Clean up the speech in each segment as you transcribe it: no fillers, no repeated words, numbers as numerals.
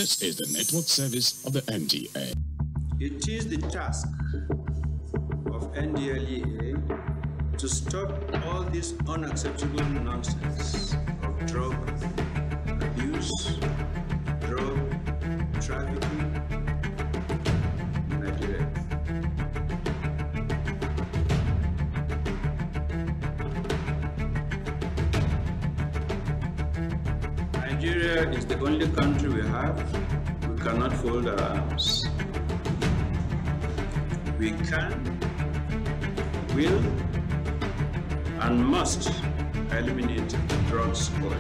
This is the network service of the NTA. It is the task of Ndlea to stop all this unacceptable nonsense of drug abuse, drug trafficking in Nigeria. Nigeria is the only country we have. We cannot fold our arms. We can, will, and must eliminate the drug scourge.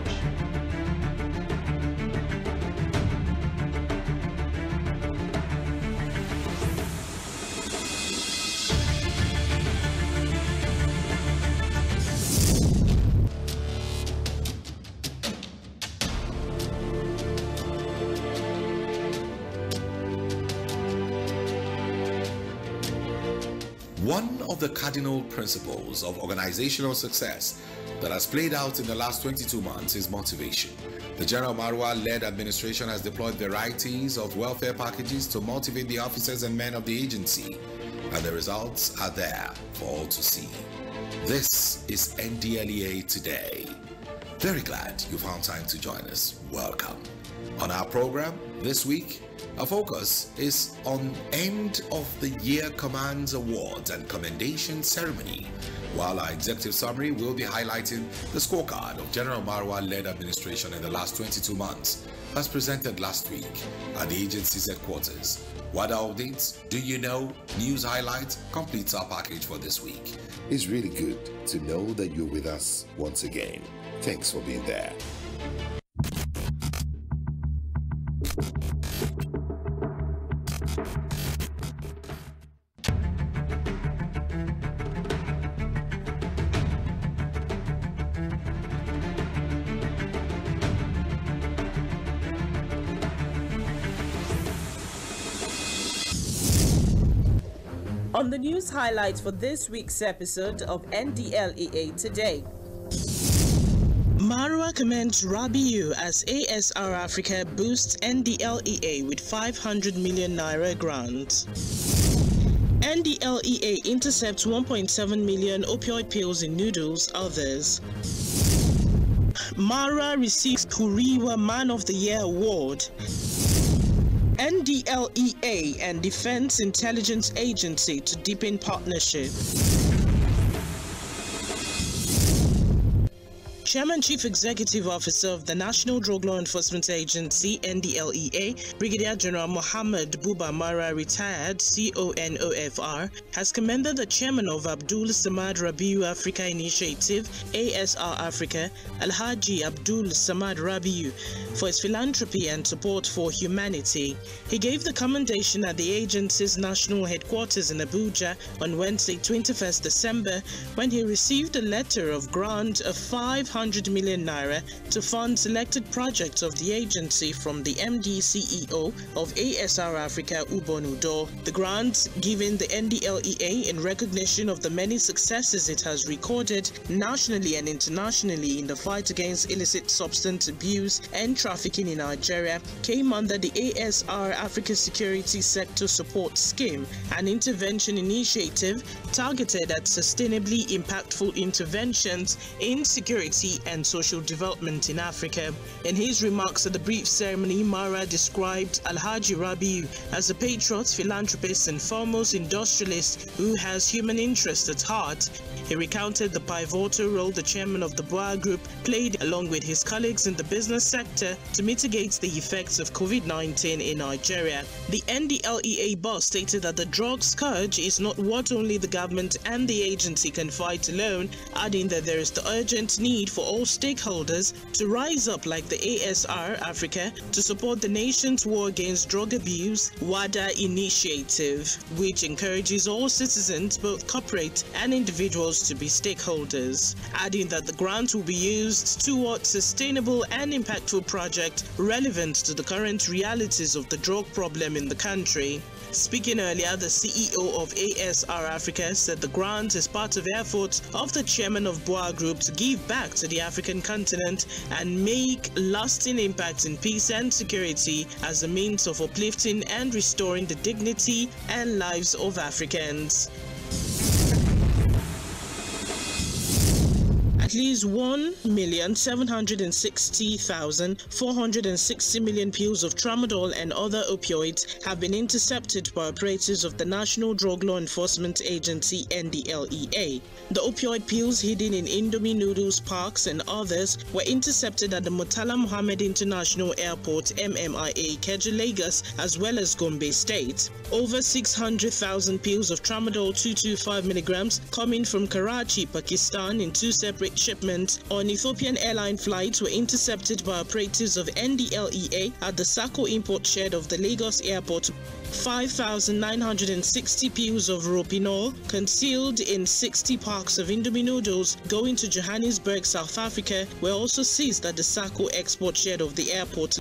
One of the cardinal principles of organizational success that has played out in the last 22 months is motivation. The General Marwa-led administration has deployed varieties of welfare packages to motivate the officers and men of the agency, and the results are there for all to see. This is Ndlea Today. Very glad you found time to join us. Welcome. On our program this week, our focus is on End of the Year Commands Awards and Commendation Ceremony, while our executive summary will be highlighting the scorecard of General Marwa-led administration in the last 22 months, as presented last week at the agency's headquarters. What updates do you know? News highlights completes our package for this week. It's really good to know that you're with us once again. Thanks for being there. On the news highlights for this week's episode of Ndlea Today. Marwa commends Rabiu as ASR Africa boosts Ndlea with 500 million naira grant. Ndlea intercepts 1.7 million opioid pills in noodles, others. Marwa receives Huriwa Man of the Year Award. Ndlea and Defense Intelligence Agency to deepen partnership. Chairman Chief Executive Officer of the National Drug Law Enforcement Agency, Ndlea, Brigadier General Mohammed Buba Marwa, retired, CONOFR, has commended the chairman of Abdul Samad Rabiu Africa Initiative, ASR Africa, Alhaji Abdul Samad Rabiu, for his philanthropy and support for humanity. He gave the commendation at the agency's national headquarters in Abuja on Wednesday, 21st December, when he received a letter of grant of 500 million naira to fund selected projects of the agency from the MD CEO of ASR Africa, Ubon Udo. The grant given the Ndlea in recognition of the many successes it has recorded nationally and internationally in the fight against illicit substance abuse and trafficking in Nigeria came under the ASR Africa Security Sector Support Scheme, an intervention initiative targeted at sustainably impactful interventions in security and social development in Africa. In his remarks at the brief ceremony, Marwa described Alhaji Rabiu as a patriot, philanthropist, and foremost industrialist who has human interest at heart. He recounted the pivotal role the chairman of the Boa Group played along with his colleagues in the business sector to mitigate the effects of COVID-19 in Nigeria. The Ndlea boss stated that the drug scourge is not what only the government and the agency can fight alone, adding that there is the urgent need for all stakeholders to rise up like the ASR Africa to support the nation's war against drug abuse WADA initiative, which encourages all citizens, both corporate and individuals, to be stakeholders, adding that the grant will be used towards sustainable and impactful projects relevant to the current realities of the drug problem in the country. Speaking earlier, the CEO of ASR Africa said the grant is part of efforts of the chairman of BOA Group to give back to the African continent and make lasting impact in peace and security as a means of uplifting and restoring the dignity and lives of Africans. At least 1,760,460 million pills of tramadol and other opioids have been intercepted by operatives of the National Drug Law Enforcement Agency (Ndlea). The opioid pills hidden in Indomie noodles, parks, and others were intercepted at the Murtala Muhammed International Airport (MMIA) Ikeja, Lagos, as well as Gombe State. Over 600,000 pills of tramadol 225 milligrams coming from Karachi, Pakistan, in two separate shipments on Ethiopian airline flights were intercepted by operatives of Ndlea at the Sako import shed of the Lagos airport. 5,960 pills of ropinol concealed in 60 packs of Indomie noodles going to Johannesburg, South Africa, were also seized at the Sako export shed of the airport.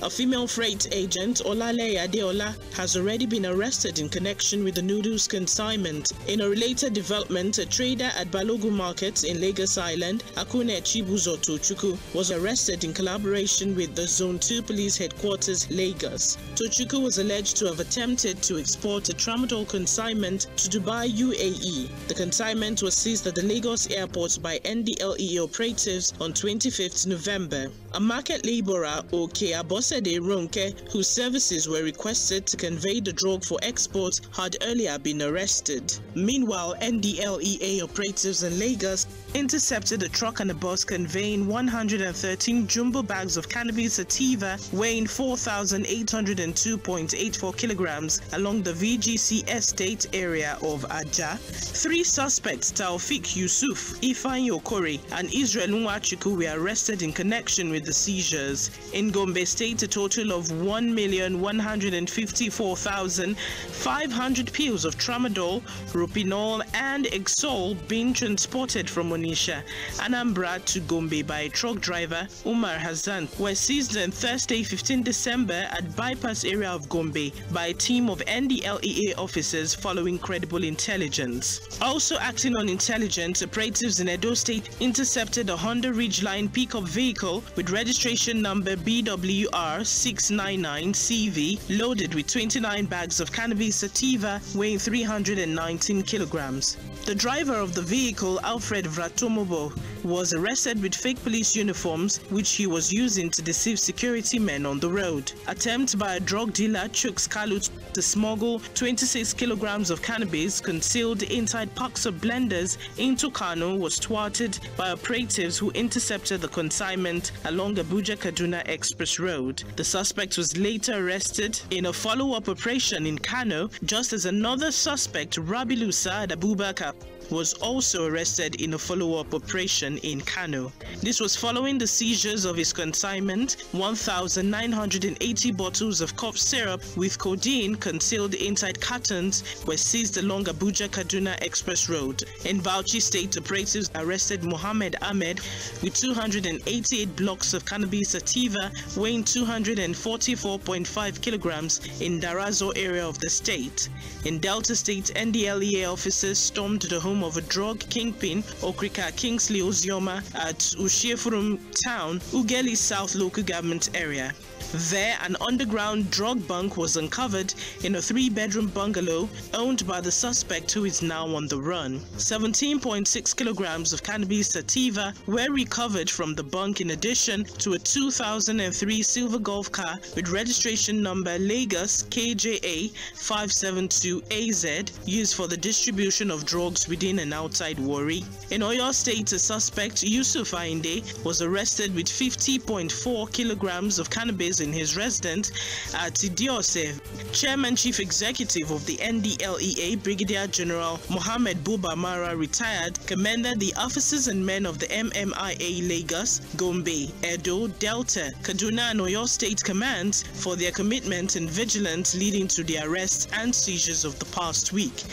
A female freight agent, Olale Adeola, has already been arrested in connection with the noodles consignment. In a related development, a trader at Balogun Market in Lagos Island, Akune Chibuzo Tochukwu, was arrested in collaboration with the Zone 2 Police Headquarters, Lagos. Tochukwu was alleged to have attempted to export a tramadol consignment to Dubai, UAE. The consignment was seized at the Lagos airport by Ndlea operatives on 25th November. A market laborer, Oke Abosede Ronke, whose services were requested to convey the drug for export, had earlier been arrested. Meanwhile, Ndlea operatives in Lagos intercepted a truck and a bus conveying 113 jumbo bags of cannabis sativa weighing 4,802.84 kilograms along the VGC estate area of Aja. Three suspects, Taufik Yusuf, Ifeanyi Okore, and Israel Nwachukwu, were arrested in connection with the seizures. In Gombe State, a total of 1,154,500 pills of tramadol, ropinol, and Exol being transported from Onisha, Anambra to Gombe by a truck driver, Umar Hassan, were seized on Thursday, 15 December at bypass area of Gombe by a team of Ndlea officers following credible intelligence. Also acting on intelligence, operatives in Edo State intercepted a Honda Ridgeline pickup vehicle with registration number BWR 699CV loaded with 29 bags of cannabis sativa weighing 319 kilograms. The driver of the vehicle, Alfred Vratomobo, was arrested with fake police uniforms which he was using to deceive security men on the road. Attempt by a drug dealer, Chuks Kalut, to smuggle 26 kilograms of cannabis concealed inside packs of blenders into Kano was thwarted by operatives who intercepted the consignment along Abuja-Kaduna Express Road. The suspect was later arrested in a follow-up operation in Kano, just as another suspect, Rabilu Saad Abubakar, was also arrested in a follow-up operation in Kano. This was following the seizures of his consignment. 1,980 bottles of cough syrup with codeine concealed inside cartons were seized along Abuja-Kaduna Express Road. In Bauchi State, operatives arrested Mohammed Ahmed with 288 blocks of cannabis sativa weighing 244.5 kilograms in Darazo area of the state. In Delta State, Ndlea officers stormed the home of a drug kingpin, Okrika Kingsley Ozioma, at Ushiefurum Town, Ugeli South local government area. There, an underground drug bunk was uncovered in a 3-bedroom bungalow owned by the suspect, who is now on the run. 17.6 kilograms of cannabis sativa were recovered from the bunk, in addition to a 2003 silver golf car with registration number Lagos KJA 572AZ used for the distribution of drugs within and outside Warri. In Oyo State, a suspect, Yusuf Ainde, was arrested with 50.4 kilograms of cannabis in his residence at Idiose. Chairman Chief Executive of the Ndlea, Brigadier General Mohammed Buba Mara, retired, commended the officers and men of the MMIA Lagos, Gombe, Edo, Delta, Kaduna and Oyo State commands for their commitment and vigilance leading to the arrests and seizures of the past week.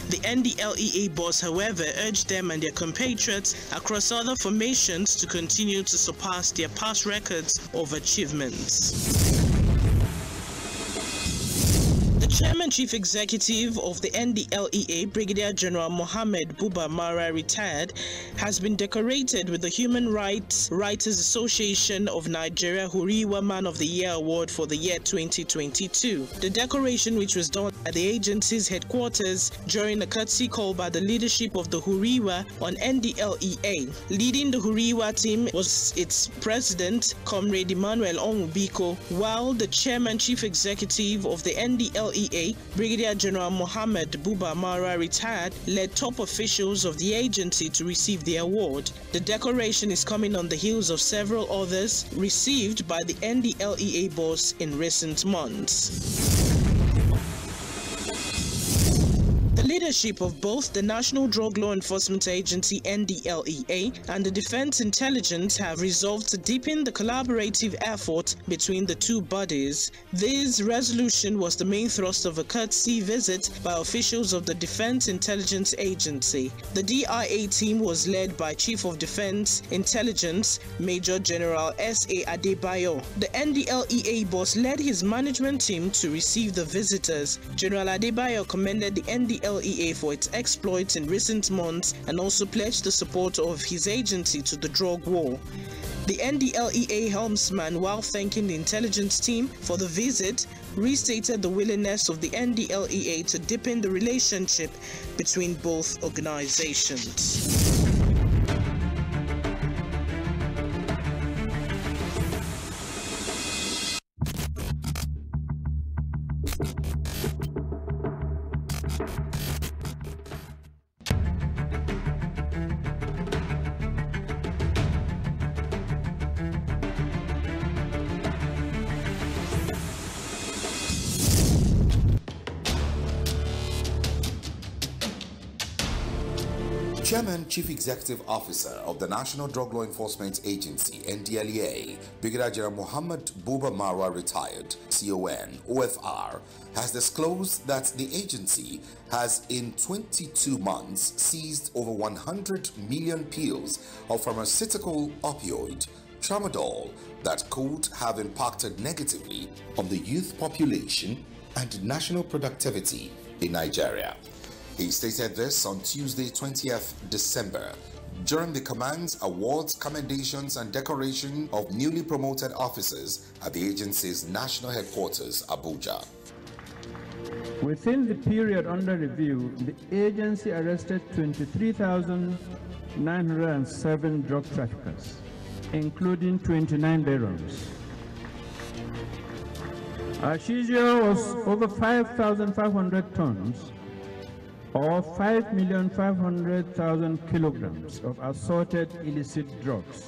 The Ndlea boss, however, urged them and their compatriots across other formations to continue to surpass their past records of achievements. The Chairman Chief Executive of the Ndlea, Brigadier General Mohammed Buba Mara, retired, has been decorated with the Human Rights Writers Association of Nigeria Huriwa Man of the Year Award for the year 2022. The decoration, which was done at the agency's headquarters during a courtesy call by the leadership of the Huriwa on Ndlea. Leading the Huriwa team was its president, Comrade Emmanuel Onwubiko, while the Chairman Chief Executive of the Ndlea, Brigadier General Mohammed Buba Mara, retired, led top officials of the agency to receive the award. The decoration is coming on the heels of several others received by the Ndlea boss in recent months. The leadership of both the National Drug Law Enforcement Agency Ndlea and the Defense Intelligence have resolved to deepen the collaborative effort between the two bodies. This resolution was the main thrust of a courtesy visit by officials of the Defense Intelligence Agency. The DIA team was led by Chief of Defense Intelligence Major General S.A. Adebayo. The Ndlea boss led his management team to receive the visitors. General Adebayo commended the Ndlea for its exploits in recent months and also pledged the support of his agency to the drug war. The Ndlea helmsman, while thanking the intelligence team for the visit, restated the willingness of the Ndlea to deepen the relationship between both organizations. Chairman Chief Executive Officer of the National Drug Law Enforcement Agency, Ndlea, Brigadier General Mohammed Buba Mara, retired, CON, OFR, has disclosed that the agency has in 22 months seized over 100 million pills of pharmaceutical opioid, tramadol, that could have impacted negatively on the youth population and national productivity in Nigeria. He stated this on Tuesday, 20th December, during the Commands, Awards, Commendations and Decoration of newly promoted officers at the agency's national headquarters, Abuja. Within the period under review, the agency arrested 23,907 drug traffickers, including 29 barons. Our seizure was over 5,500 tons, or 5,500,000 kilograms of assorted illicit drugs,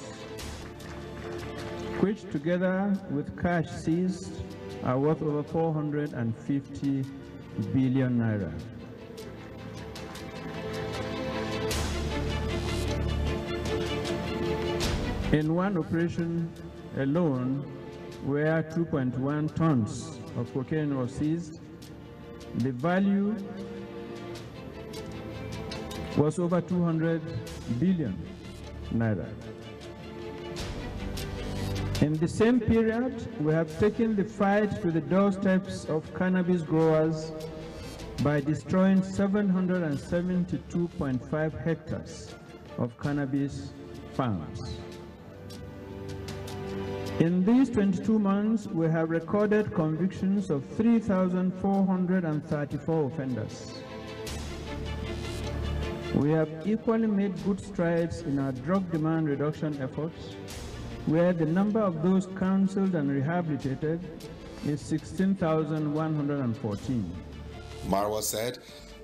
which together with cash seized are worth over 450 billion naira. In one operation alone, where 2.1 tons of cocaine was seized, the value was over 200 billion naira. In the same period, we have taken the fight to the doorsteps of cannabis growers by destroying 772.5 hectares of cannabis farms. In these 22 months, we have recorded convictions of 3,434 offenders. We have equally made good strides in our drug demand reduction efforts, where the number of those counseled and rehabilitated is 16,114. Marwa said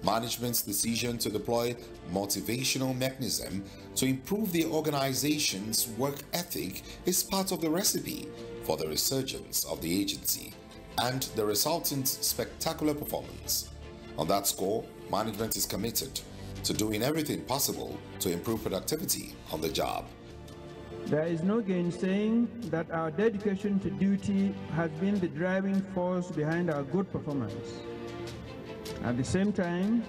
management's decision to deploy motivational mechanism to improve the organization's work ethic is part of the recipe for the resurgence of the agency and the resultant spectacular performance. On that score, management is committed to doing everything possible to improve productivity on the job. There is no gainsaying that our dedication to duty has been the driving force behind our good performance. At the same time,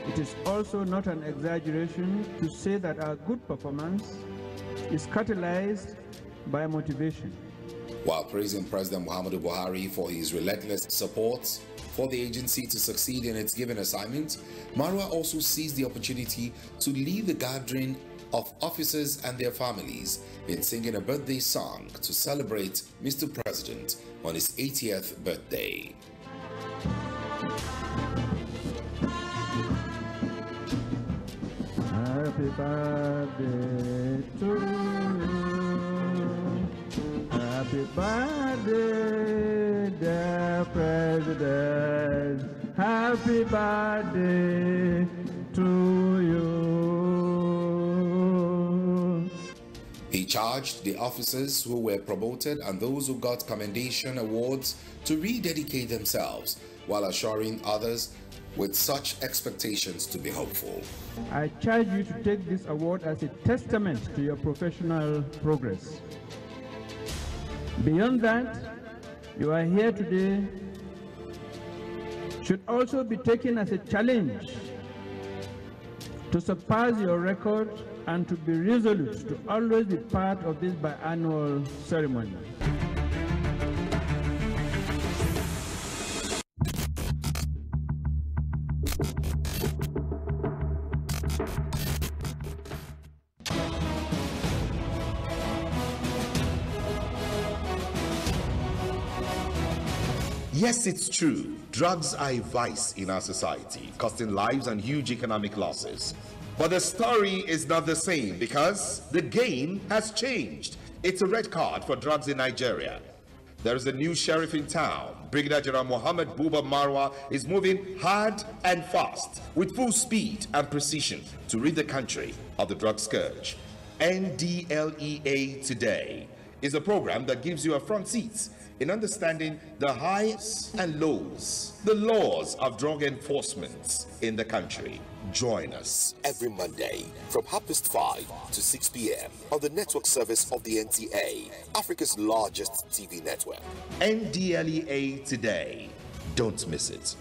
it is also not an exaggeration to say that our good performance is catalyzed by motivation. While praising President Muhammadu Buhari for his relentless support for the agency to succeed in its given assignment, Marwa also seized the opportunity to lead the gathering of officers and their families in singing a birthday song to celebrate Mr. President on his 80th birthday. Happy birthday to you. Happy birthday, dear President. Happy birthday to you. He charged the officers who were promoted and those who got commendation awards to rededicate themselves, while assuring others with such expectations to be hopeful. I charge you to take this award as a testament to your professional progress. Beyond that, you are here today should also be taken as a challenge to surpass your record and to be resolute to always be part of this biannual ceremony. Yes, it's true. Drugs are a vice in our society, costing lives and huge economic losses. But the story is not the same because the game has changed. It's a red card for drugs in Nigeria. There is a new sheriff in town. Brigadier General Mohammed Buba Marwa is moving hard and fast with full speed and precision to rid the country of the drug scourge. Ndlea Today is a program that gives you a front seat in understanding the highs and lows, the laws of drug enforcement in the country. Join us every Monday from 5:30 to 6 p.m. on the network service of the NTA, Africa's largest TV network. Ndlea Today. Don't miss it.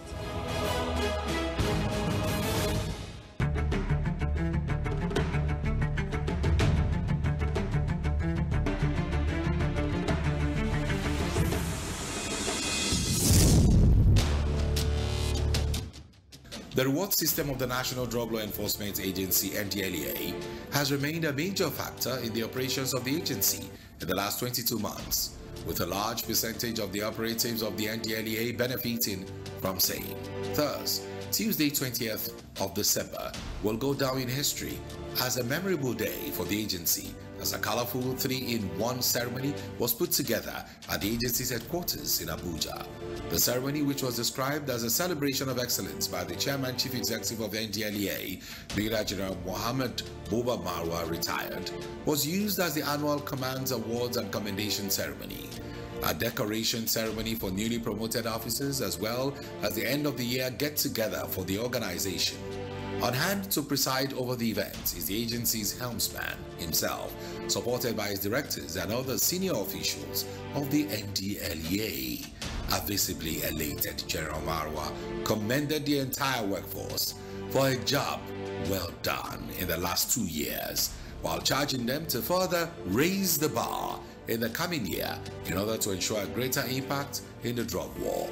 The reward system of the National Drug Law Enforcement Agency, Ndlea, has remained a major factor in the operations of the agency in the last 22 months, with a large percentage of the operatives of the Ndlea benefiting from same. Thus, Tuesday 20th of December will go down in history as a memorable day for the agency, as a colorful 3-in-1 ceremony was put together at the agency's headquarters in Abuja. The ceremony, which was described as a celebration of excellence by the Chairman Chief Executive of Ndlea, Brigadier General Mohammed Buba Marwa, retired, was used as the annual Commands Awards and Commendation Ceremony, a decoration ceremony for newly promoted officers, as well as the end of the year get-together for the organization. On hand to preside over the event is the agency's helmsman himself, supported by his directors and other senior officials of the Ndlea. A visibly elated General Marwa commended the entire workforce for a job well done in the last 2 years, while charging them to further raise the bar in the coming year in order to ensure a greater impact in the drug war.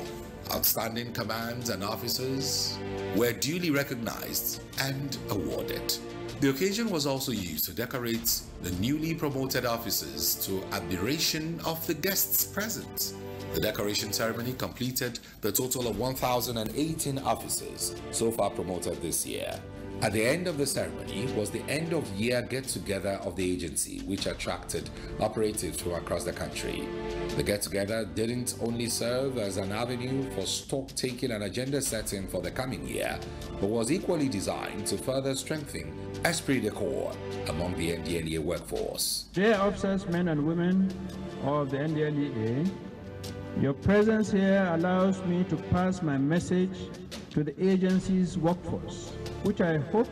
Outstanding commands and officers were duly recognized and awarded. The occasion was also used to decorate the newly promoted officers to admiration of the guests present. The decoration ceremony completed the total of 1,018 officers so far promoted this year. At the end of the ceremony was the end-of-year get-together of the agency, which attracted operatives from across the country. The get-together didn't only serve as an avenue for stock-taking and agenda-setting for the coming year, but was equally designed to further strengthen esprit de corps among the Ndlea workforce. Dear officers, men and women of the Ndlea, your presence here allows me to pass my message to the agency's workforce, which I hope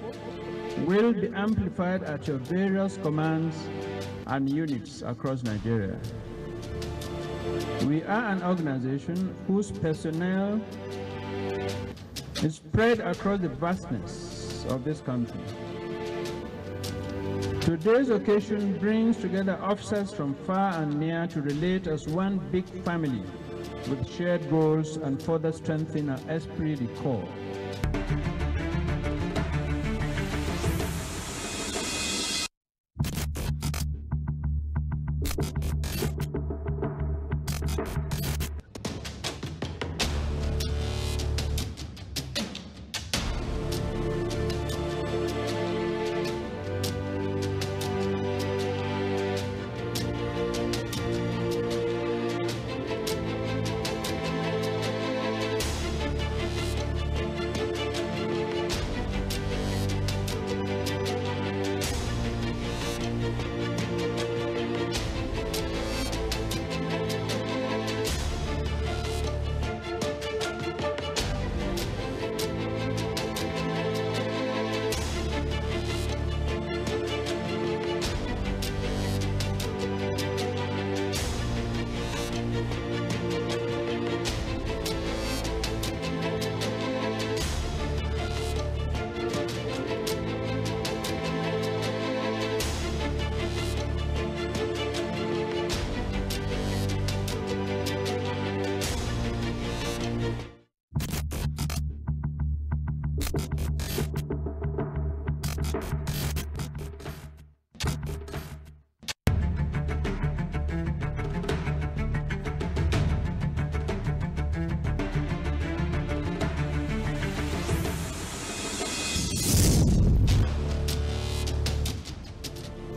will be amplified at your various commands and units across Nigeria. We are an organization whose personnel is spread across the vastness of this country. Today's occasion brings together officers from far and near to relate as one big family with shared goals and further strengthen our esprit de corps.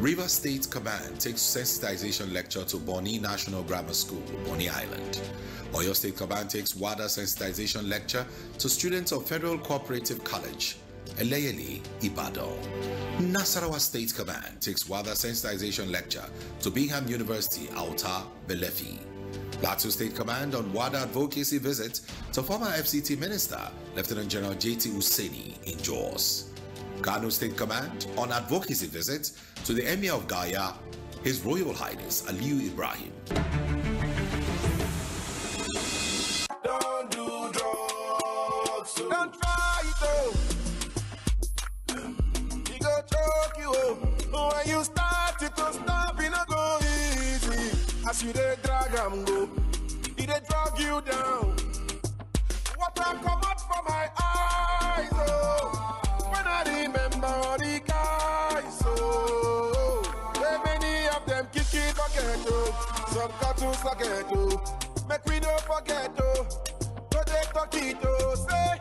Rivers State Command takes sensitization lecture to Bonny National Grammar School, Bonny Island. Oyo State Command takes WADA sensitization lecture to students of Federal Cooperative College, Eleyele, Ibadan. Nasarawa State Command takes WADA sensitization lecture to Bingham University, Auta, Belefi. Plateau State Command on WADA advocacy visit to former FCT Minister, Lieutenant General J.T. Useni in Jos. Kano State Command on advocacy visit to the Emir of Gaya, His Royal Highness Aliyu Ibrahim. Don't do drugs, don't try it though. He go choke you up. When you start it to stop, it not go easy. As you dey drag am go, he dey drag you down. Water come out from my eyes, oh. When I remember all the guys, oh, way many of them kick it bucket, oh, some cartoons bucket, oh, make we don't forget, oh, but they talk it, oh, say,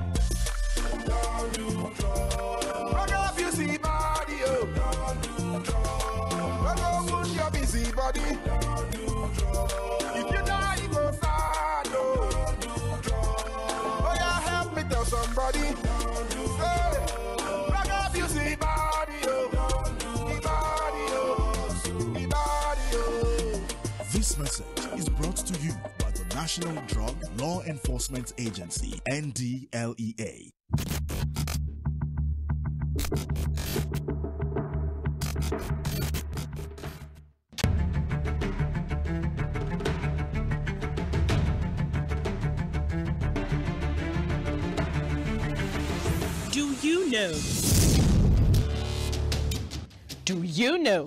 don't do drugs, don't abuse your body, oh, don't do drugs, don't wound your busy body, don't do drugs, if you die, you go sad, oh, don't do drugs, oh yeah, help me tell somebody, don't do drugs. This message is brought to you by the National Drug Law Enforcement Agency, NDLEA. Do you know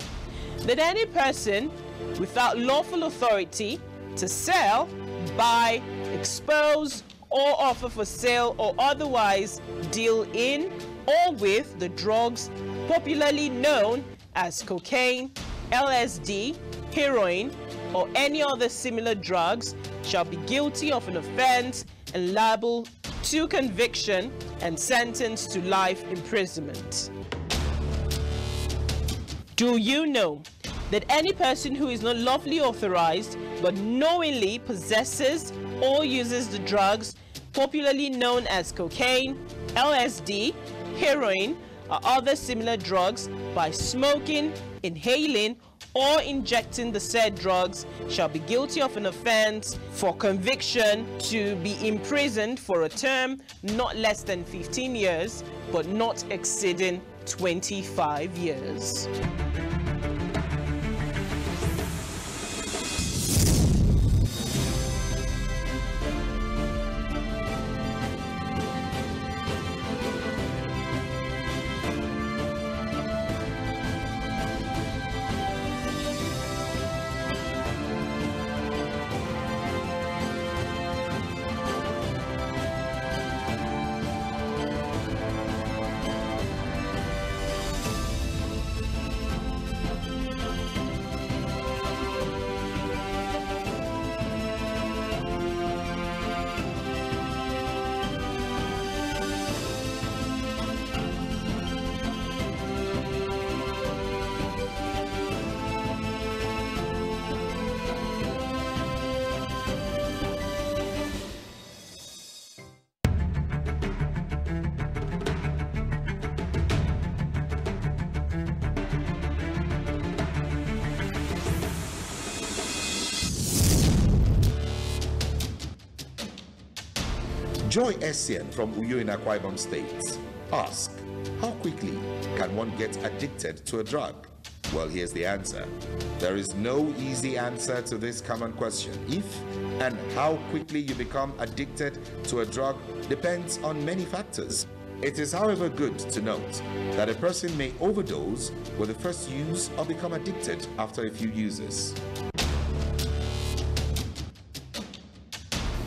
that any person without lawful authority to sell, buy, expose, or offer for sale or otherwise deal in or with the drugs popularly known as cocaine, LSD, heroin, or any other similar drugs shall be guilty of an offense and liable to conviction and sentenced to life imprisonment. Do you know that any person who is not lawfully authorized but knowingly possesses or uses the drugs popularly known as cocaine, LSD, heroin, or other similar drugs by smoking, inhaling, or injecting the said drugs shall be guilty of an offense for conviction to be imprisoned for a term not less than 15 years but not exceeding 25 years. Joy Essien from Uyo in Akwa Ibom State asks, how quickly can one get addicted to a drug? Well, here's the answer. There is no easy answer to this common question. If and how quickly you become addicted to a drug depends on many factors. It is, however, good to note that a person may overdose with the first use or become addicted after a few uses.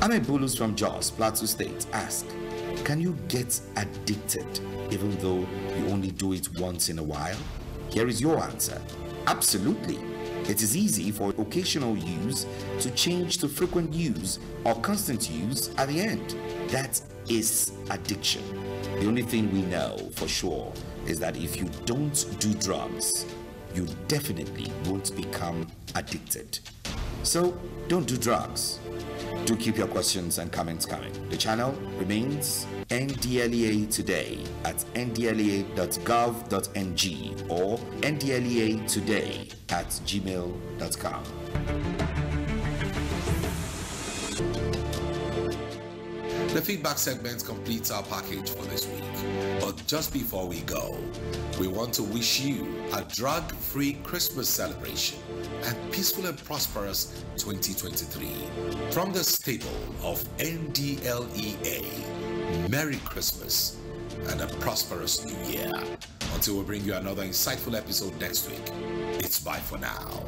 Ahmed Bulus from Jos, Plateau State asks, can you get addicted even though you only do it once in a while? Here is your answer. Absolutely. It is easy for occasional use to change to frequent use or constant use at the end. That is addiction. The only thing we know for sure is that if you don't do drugs, you definitely won't become addicted. So don't do drugs. Do keep your questions and comments coming. The channel remains Ndlea Today at ndlea.gov.ng or ndleatoday@gmail.com. The feedback segment completes our package for this week. But just before we go, we want to wish you a drug-free Christmas celebration and peaceful and prosperous 2023. From the stable of Ndlea, Merry Christmas and a prosperous New Year. Until we bring you another insightful episode next week, it's bye for now.